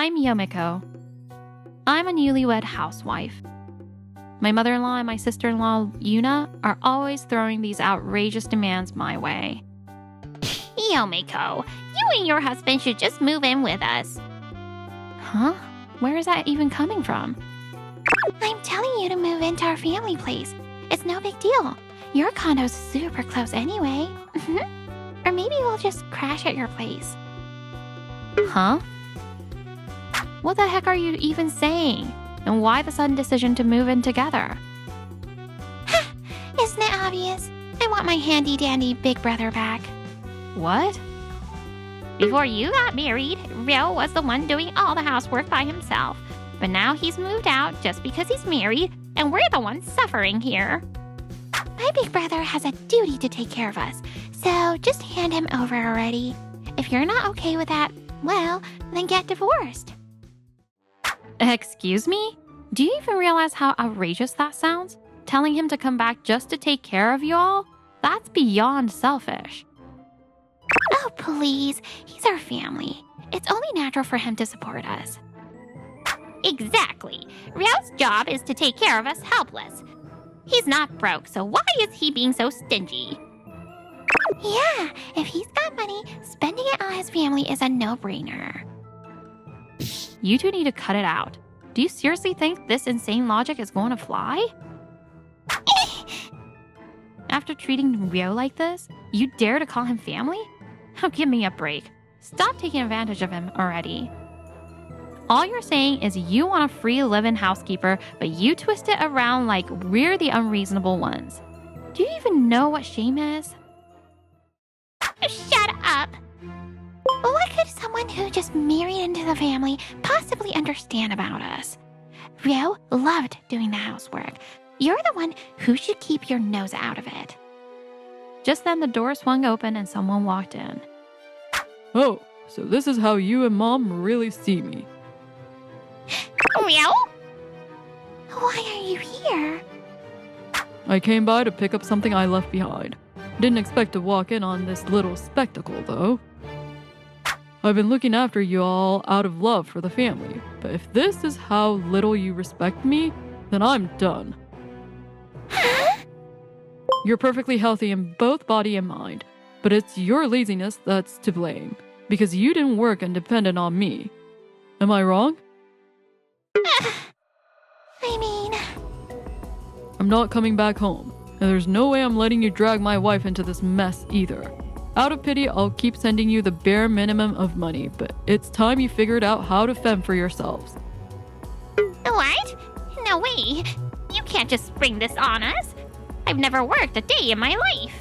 I'm Yomeko. I'm a newlywed housewife. My mother-in-law and my sister-in-law, Yuna, are always throwing these outrageous demands my way. Yomeko, you and your husband should just move in with us. Huh? Where is that even coming from? I'm telling you to move into our family place. It's no big deal. Your condo's super close anyway. Or maybe we'll just crash at your place. Huh? What the heck are you even saying? And why the sudden decision to move in together? Isn't it obvious? I want my handy-dandy big brother back. What? Before you got married, Ryo was the one doing all the housework by himself. But now he's moved out just because he's married, and we're the ones suffering here. My big brother has a duty to take care of us, so just hand him over already. If you're not okay with that, well, then get divorced. Excuse me? Do you even realize how outrageous that sounds? Telling him to come back just to take care of you all? That's beyond selfish. Oh, please. He's our family. It's only natural for him to support us. Exactly. Ryo's job is to take care of us helpless. He's not broke, so why is he being so stingy? Yeah, if he's got money, spending it on his family is a no-brainer. You two need to cut it out. Do you seriously think this insane logic is going to fly? After treating Ryo like this, you dare to call him family? Oh, give me a break. Stop taking advantage of him already. All you're saying is you want a free live-in housekeeper, but you twist it around like we're the unreasonable ones. Do you even know what shame is? Shut up! What could someone who just married into the family possibly understand about us? Ryo loved doing the housework. You're the one who should keep your nose out of it. Just then the door swung open and someone walked in. Oh, so this is how you and Mom really see me. Ryo? Why are you here? I came by to pick up something I left behind. Didn't expect to walk in on this little spectacle, though. I've been looking after you all out of love for the family, but if this is how little you respect me, then I'm done. Huh? You're perfectly healthy in both body and mind, but it's your laziness that's to blame, because you didn't work and depended on me. Am I wrong? I mean... I'm not coming back home, and there's no way I'm letting you drag my wife into this mess either. Out of pity, I'll keep sending you the bare minimum of money, but it's time you figured out how to fend for yourselves. What? No way. You can't just spring this on us. I've never worked a day in my life.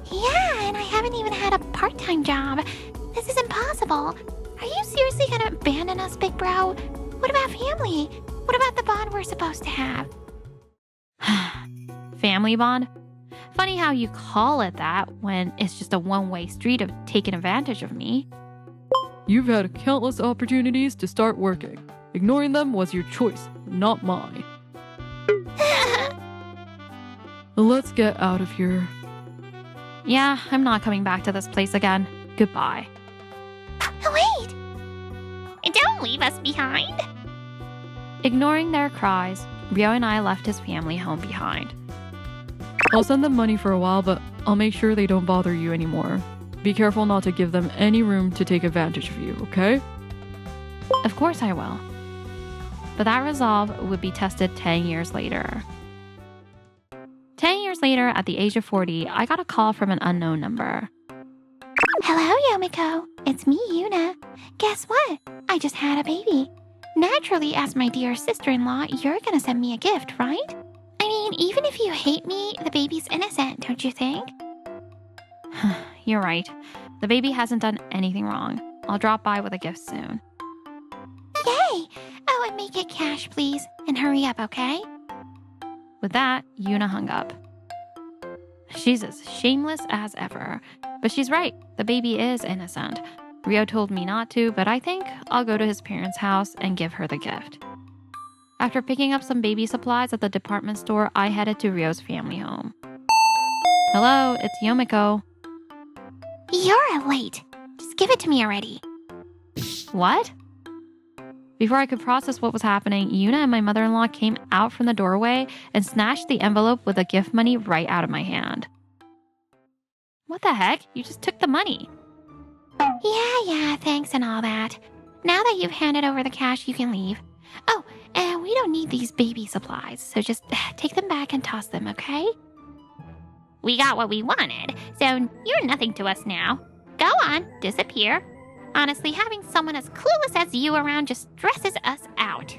Yeah, and I haven't even had a part-time job. This is impossible. Are you seriously gonna abandon us, big bro? What about family? What about the bond we're supposed to have? Family bond? Funny how you call it that when it's just a one-way street of taking advantage of me. You've had countless opportunities to start working. Ignoring them was your choice, not mine. Let's get out of here. Yeah, I'm not coming back to this place again. Goodbye. Wait! Don't leave us behind. Ignoring their cries, Ryo and I left his family home behind. I'll send them money for a while, but I'll make sure they don't bother you anymore. Be careful not to give them any room to take advantage of you, okay? Of course I will. But that resolve would be tested 10 years later. 10 years later, at the age of 40, I got a call from an unknown number. Hello, Yomeko. It's me, Yuna. Guess what? I just had a baby. Naturally, as my dear sister-in-law, you're gonna send me a gift, right? I mean, even if you hate me, the baby's innocent, don't you think? You're right. The baby hasn't done anything wrong. I'll drop by with a gift soon. Yay! Oh, and make it cash, please. And hurry up, okay? With that, Yuna hung up. She's as shameless as ever. But she's right. The baby is innocent. Ryo told me not to, but I think I'll go to his parents' house and give her the gift. After picking up some baby supplies at the department store, I headed to Ryo's family home. Hello, it's Yomeko. You're late. Just give it to me already. What? Before I could process what was happening, Yuna and my mother-in-law came out from the doorway and snatched the envelope with the gift money right out of my hand. What the heck? You just took the money. Yeah, thanks and all that. Now that you've handed over the cash, you can leave. Oh, and we don't need these baby supplies, so just take them back and toss them, okay? We got what we wanted, so you're nothing to us now. Go on, disappear. Honestly, having someone as clueless as you around just stresses us out.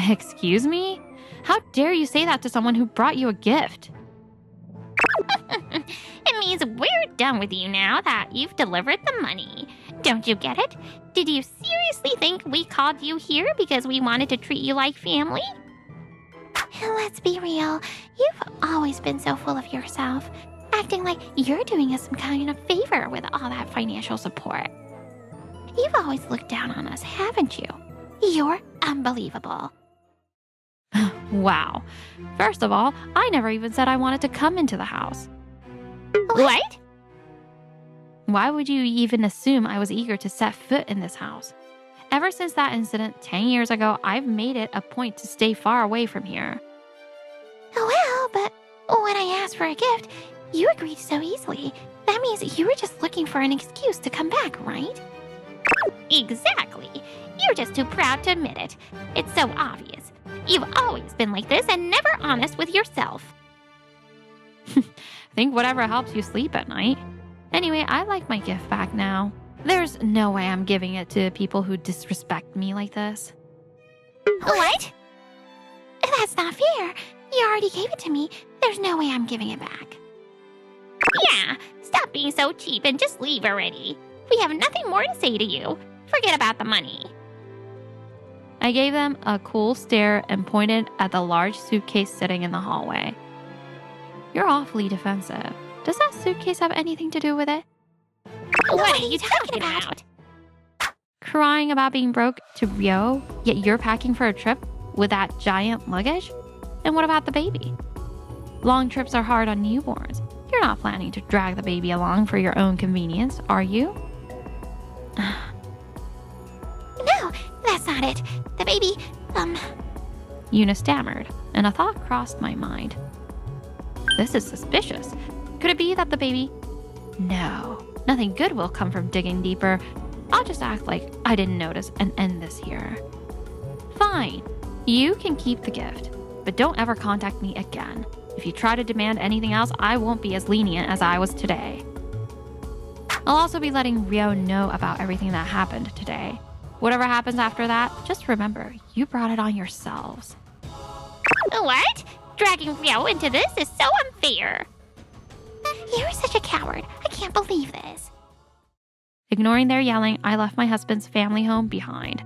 Excuse me? How dare you say that to someone who brought you a gift? It means we're done with you now that you've delivered the money. Don't you get it? Did you seriously think we called you here because we wanted to treat you like family? Let's be real. You've always been so full of yourself, acting like you're doing us some kind of favor with all that financial support. You've always looked down on us, haven't you? You're unbelievable. Wow. First of all, I never even said I wanted to come into the house. What? Why would you even assume I was eager to set foot in this house? Ever since that incident 10 years ago, I've made it a point to stay far away from here. Well, but when I asked for a gift, you agreed so easily. That means you were just looking for an excuse to come back, right? Exactly. You're just too proud to admit it. It's so obvious. You've always been like this and never honest with yourself. Think whatever helps you sleep at night. Anyway, I like my gift back now. There's no way I'm giving it to people who disrespect me like this. What? That's not fair. You already gave it to me. There's no way I'm giving it back. Yeah, stop being so cheap and just leave already. We have nothing more to say to you. Forget about the money. I gave them a cool stare and pointed at the large suitcase sitting in the hallway. You're awfully defensive. Does that suitcase have anything to do with it? What are you talking about? Crying about being broke to Rio, yet you're packing for a trip with that giant luggage? And what about the baby? Long trips are hard on newborns. You're not planning to drag the baby along for your own convenience, are you? No, that's not it. The baby, Yuna stammered, and a thought crossed my mind. This is suspicious. Could it be that the baby... No, nothing good will come from digging deeper. I'll just act like I didn't notice and end this here. Fine, you can keep the gift, but don't ever contact me again. If you try to demand anything else, I won't be as lenient as I was today. I'll also be letting Rio know about everything that happened today. Whatever happens after that, just remember, you brought it on yourselves. What? Dragging Rio into this is so unfair. You're such a coward. I can't believe this. Ignoring their yelling, I left my husband's family home behind.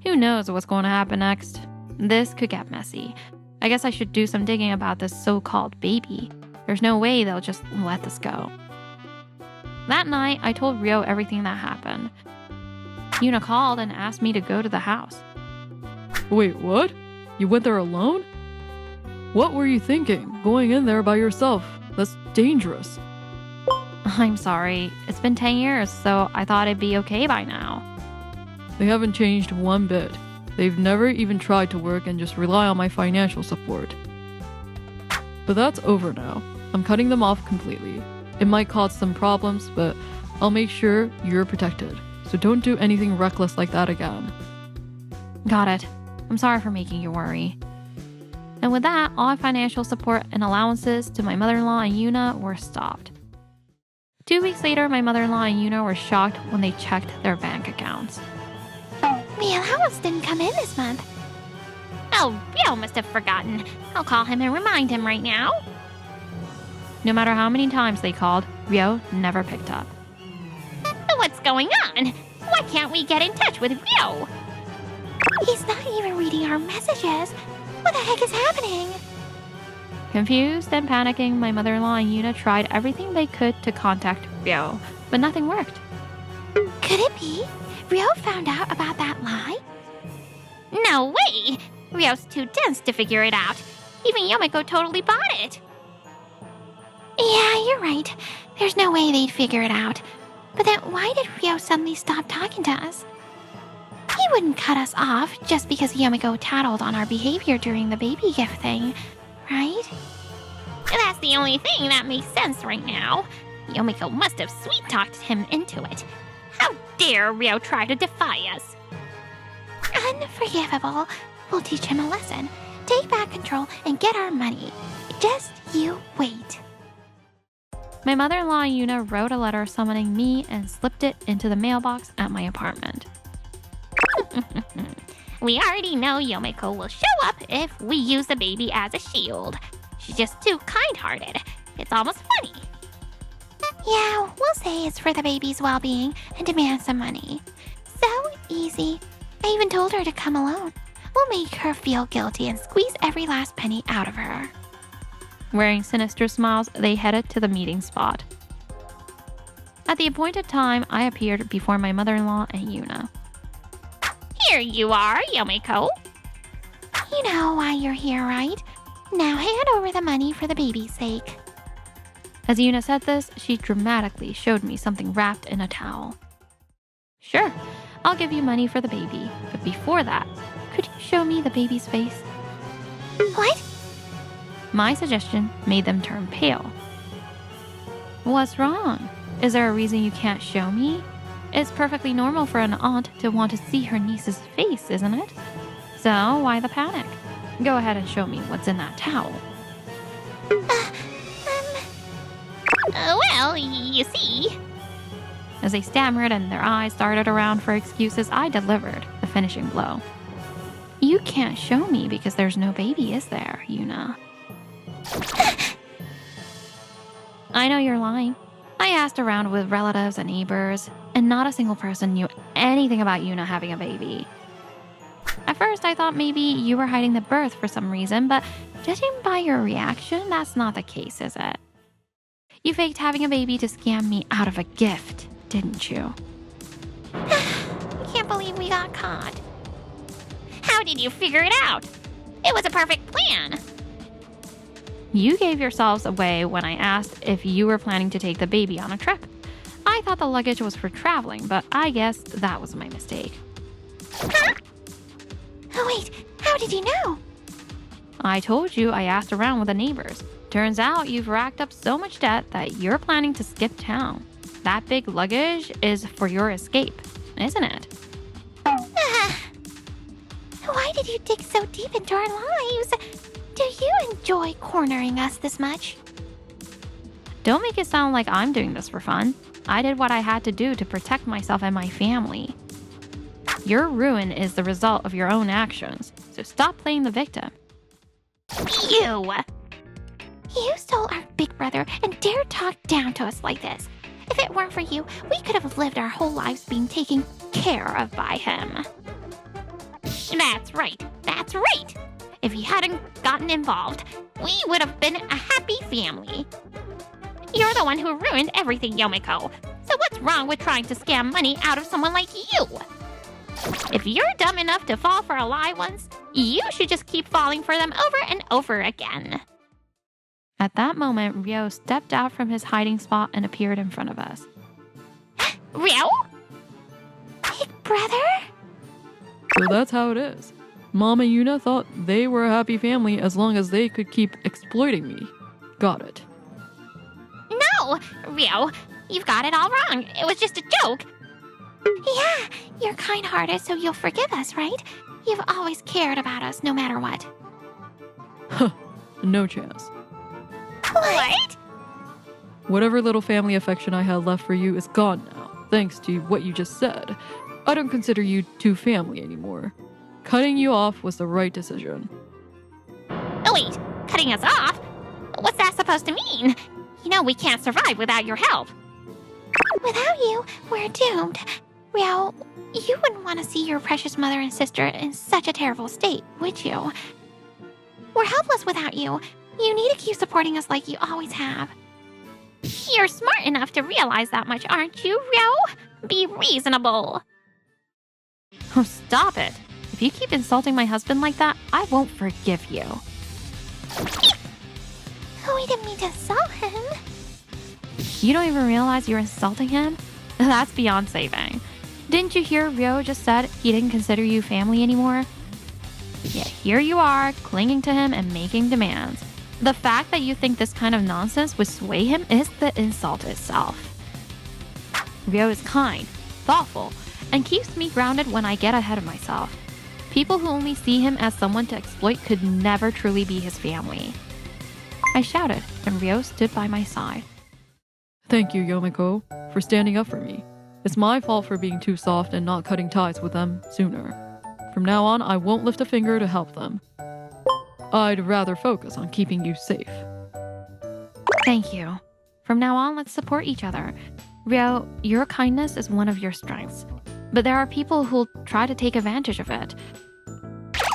Who knows what's going to happen next? This could get messy. I guess I should do some digging about this so-called baby. There's no way they'll just let this go. That night, I told Rio everything that happened. Yuna called and asked me to go to the house. Wait, what? You went there alone? What were you thinking, going in there by yourself? That's dangerous. I'm sorry. It's been 10 years, so I thought it'd be okay by now. They haven't changed one bit. They've never even tried to work and just rely on my financial support. But that's over now. I'm cutting them off completely. It might cause some problems, but I'll make sure you're protected. So don't do anything reckless like that again. Got it. I'm sorry for making you worry. And with that, all financial support and allowances to my mother-in-law and Yuna were stopped. 2 weeks later, my mother-in-law and Yuna were shocked when they checked their bank accounts. The allowance didn't come in this month. Oh, Rio must have forgotten. I'll call him and remind him right now. No matter how many times they called, Rio never picked up. What's going on? Why can't we get in touch with Rio? He's not even reading our messages. What the heck is happening? Confused and panicking, my mother-in-law and Yuna tried everything they could to contact Rio, but nothing worked. Could it be Rio found out about that lie? No way! Rio's too dense to figure it out. Even Yomeko totally bought it. Yeah, you're right. There's no way they'd figure it out. But then why did Rio suddenly stop talking to us? He wouldn't cut us off just because Yomeko tattled on our behavior during the baby gift thing, right? That's the only thing that makes sense right now. Yomeko must have sweet-talked him into it. How dare Ryo try to defy us? Unforgivable. We'll teach him a lesson. Take back control and get our money. Just you wait. My mother-in-law Yuna wrote a letter summoning me and slipped it into the mailbox at my apartment. We already know Yomeko will show up if we use the baby as a shield. She's just too kind-hearted. It's almost funny. Yeah, we'll say it's for the baby's well-being and demand some money. So easy. I even told her to come alone. We'll make her feel guilty and squeeze every last penny out of her. Wearing sinister smiles, they headed to the meeting spot. At the appointed time, I appeared before my mother-in-law and Yuna. Here you are, Yomeko. You know why you're here, right? Now hand over the money for the baby's sake. As Yuna said this, she dramatically showed me something wrapped in a towel. Sure, I'll give you money for the baby, but before that, could you show me the baby's face? What? My suggestion made them turn pale. What's wrong? Is there a reason you can't show me? It's perfectly normal for an aunt to want to see her niece's face, isn't it? So why the panic? Go ahead and show me what's in that towel. Well, you see... As they stammered and their eyes darted around for excuses, I delivered the finishing blow. You can't show me because there's no baby, is there, Yuna? I know you're lying. I asked around with relatives and neighbors, and not a single person knew anything about Yuna having a baby. At first, I thought maybe you were hiding the birth for some reason, but judging by your reaction, that's not the case, is it? You faked having a baby to scam me out of a gift, didn't you? I can't believe we got caught. How did you figure it out? It was a perfect plan. You gave yourselves away when I asked if you were planning to take the baby on a trip. I thought the luggage was for traveling, but I guess that was my mistake. Huh? Oh, wait, how did you know? I told you I asked around with the neighbors. Turns out you've racked up so much debt that you're planning to skip town. That big luggage is for your escape, isn't it? Why did you dig so deep into our lives? Do you enjoy cornering us this much? Don't make it sound like I'm doing this for fun. I did what I had to do to protect myself and my family. Your ruin is the result of your own actions, so stop playing the victim. You! You stole our big brother and dared talk down to us like this. If it weren't for you, we could have lived our whole lives being taken care of by him. That's right. That's right. If he hadn't gotten involved, we would have been a happy family. You're the one who ruined everything, Yomeko. So what's wrong with trying to scam money out of someone like you? If you're dumb enough to fall for a lie once, you should just keep falling for them over and over again. At that moment, Ryo stepped out from his hiding spot and appeared in front of us. Ryo? Big brother? So that's how it is. Mom and Yuna thought they were a happy family as long as they could keep exploiting me. Got it. No, Ryo, you've got it all wrong. It was just a joke. Yeah, you're kind-hearted, so you'll forgive us, right? You've always cared about us no matter what. Huh, no chance. What? Whatever little family affection I had left for you is gone now, thanks to what you just said. I don't consider you two family anymore. Cutting you off was the right decision. Oh wait, cutting us off? What's that supposed to mean? You know we can't survive without your help. Without you, we're doomed. Ryo, you wouldn't want to see your precious mother and sister in such a terrible state, would you? We're helpless without you. You need to keep supporting us like you always have. You're smart enough to realize that much, aren't you, Ryo? Be reasonable. Oh, stop it. If you keep insulting my husband like that, I won't forgive you. We didn't mean to insult him. You don't even realize you're insulting him? That's beyond saving. Didn't you hear Ryo just said he didn't consider you family anymore? Yet here you are, clinging to him and making demands. The fact that you think this kind of nonsense would sway him is the insult itself. Ryo is kind, thoughtful, and keeps me grounded when I get ahead of myself. People who only see him as someone to exploit could never truly be his family. I shouted, and Ryo stood by my side. Thank you, Yomeko, for standing up for me. It's my fault for being too soft and not cutting ties with them sooner. From now on, I won't lift a finger to help them. I'd rather focus on keeping you safe. Thank you. From now on, let's support each other. Ryo, your kindness is one of your strengths, but there are people who'll try to take advantage of it.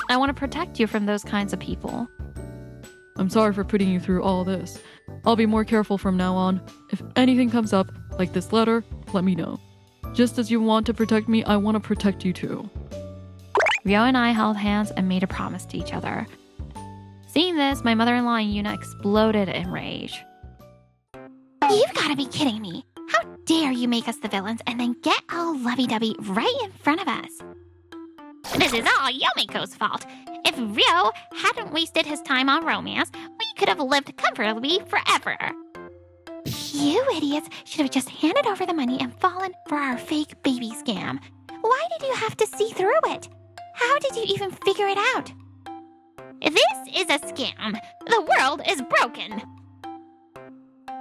I want to protect you from those kinds of people. I'm sorry for putting you through all this. I'll be more careful from now on. If anything comes up, like this letter, let me know. Just as you want to protect me, I want to protect you too. Ryo and I held hands and made a promise to each other. Seeing this, my mother-in-law and Yuna exploded in rage. You've got to be kidding me. How dare you make us the villains and then get all lovey-dovey right in front of us? This is all Yomeko's fault. If Ryo hadn't wasted his time on romance, we could have lived comfortably forever. You idiots should have just handed over the money and fallen for our fake baby scam. Why did you have to see through it? How did you even figure it out? This is a scam. The world is broken.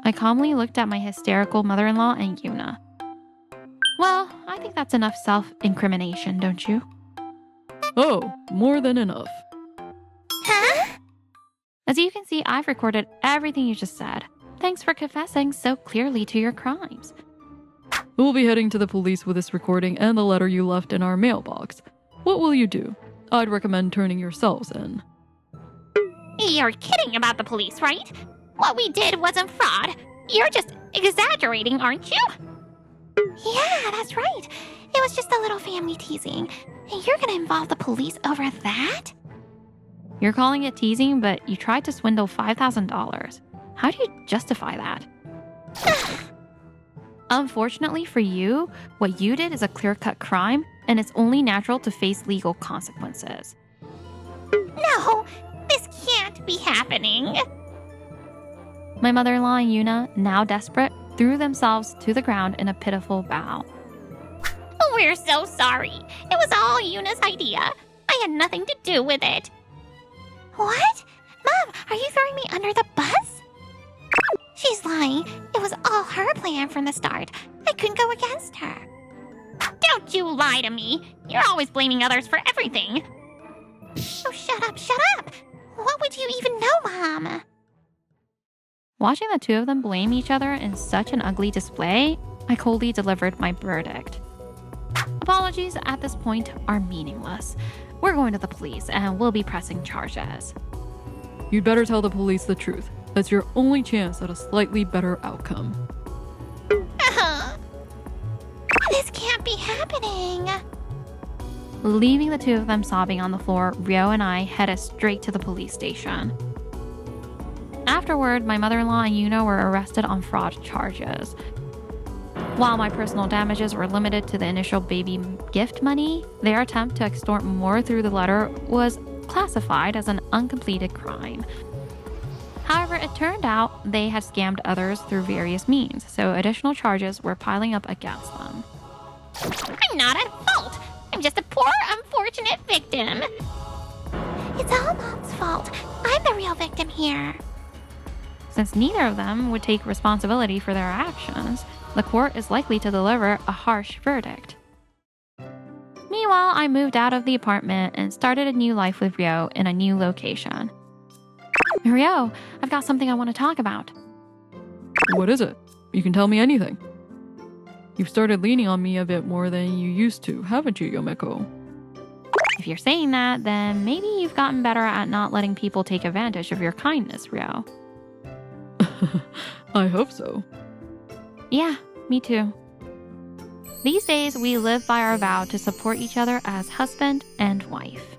I calmly looked at my hysterical mother-in-law and Yuna. Well, I think that's enough self-incrimination, don't you? Oh, more than enough. Huh? As you can see, I've recorded everything you just said. Thanks for confessing so clearly to your crimes. We'll be heading to the police with this recording and the letter you left in our mailbox. What will you do? I'd recommend turning yourselves in. You're kidding about the police, right? What we did wasn't fraud. You're just exaggerating, aren't you? Yeah, that's right. It was just a little family teasing. And you're gonna involve the police over that? You're calling it teasing, but you tried to swindle $5,000. How do you justify that? Unfortunately for you, what you did is a clear-cut crime, and it's only natural to face legal consequences. No, this can't be happening. My mother-in-law and Yuna, now desperate, threw themselves to the ground in a pitiful bow. We're so sorry. It was all Yuna's idea. I had nothing to do with it. What? Mom, are you throwing me under the bus? She's lying. It was all her plan from the start. I couldn't go against her. Don't you lie to me. You're always blaming others for everything. Oh, shut up, shut up. What would you even know, Mom? Watching the two of them blame each other in such an ugly display, I coldly delivered my verdict. Apologies at this point are meaningless. We're going to the police and we'll be pressing charges. You'd better tell the police the truth. That's your only chance at a slightly better outcome. This can't be happening. Leaving the two of them sobbing on the floor, Ryo and I headed straight to the police station. Afterward, my mother-in-law and Yuna were arrested on fraud charges. While my personal damages were limited to the initial baby gift money, their attempt to extort more through the letter was classified as an uncompleted crime. However, it turned out they had scammed others through various means, so additional charges were piling up against them. I'm not at fault. I'm just a poor, unfortunate victim. It's all Mom's fault. I'm the real victim here. Since neither of them would take responsibility for their actions, the court is likely to deliver a harsh verdict. Meanwhile, I moved out of the apartment and started a new life with Ryo in a new location. Ryo, I've got something I want to talk about. What is it? You can tell me anything. You've started leaning on me a bit more than you used to, haven't you, Yomeko? If you're saying that, then maybe you've gotten better at not letting people take advantage of your kindness, Ryo. I hope so. Yeah, me too. These days, we live by our vow to support each other as husband and wife.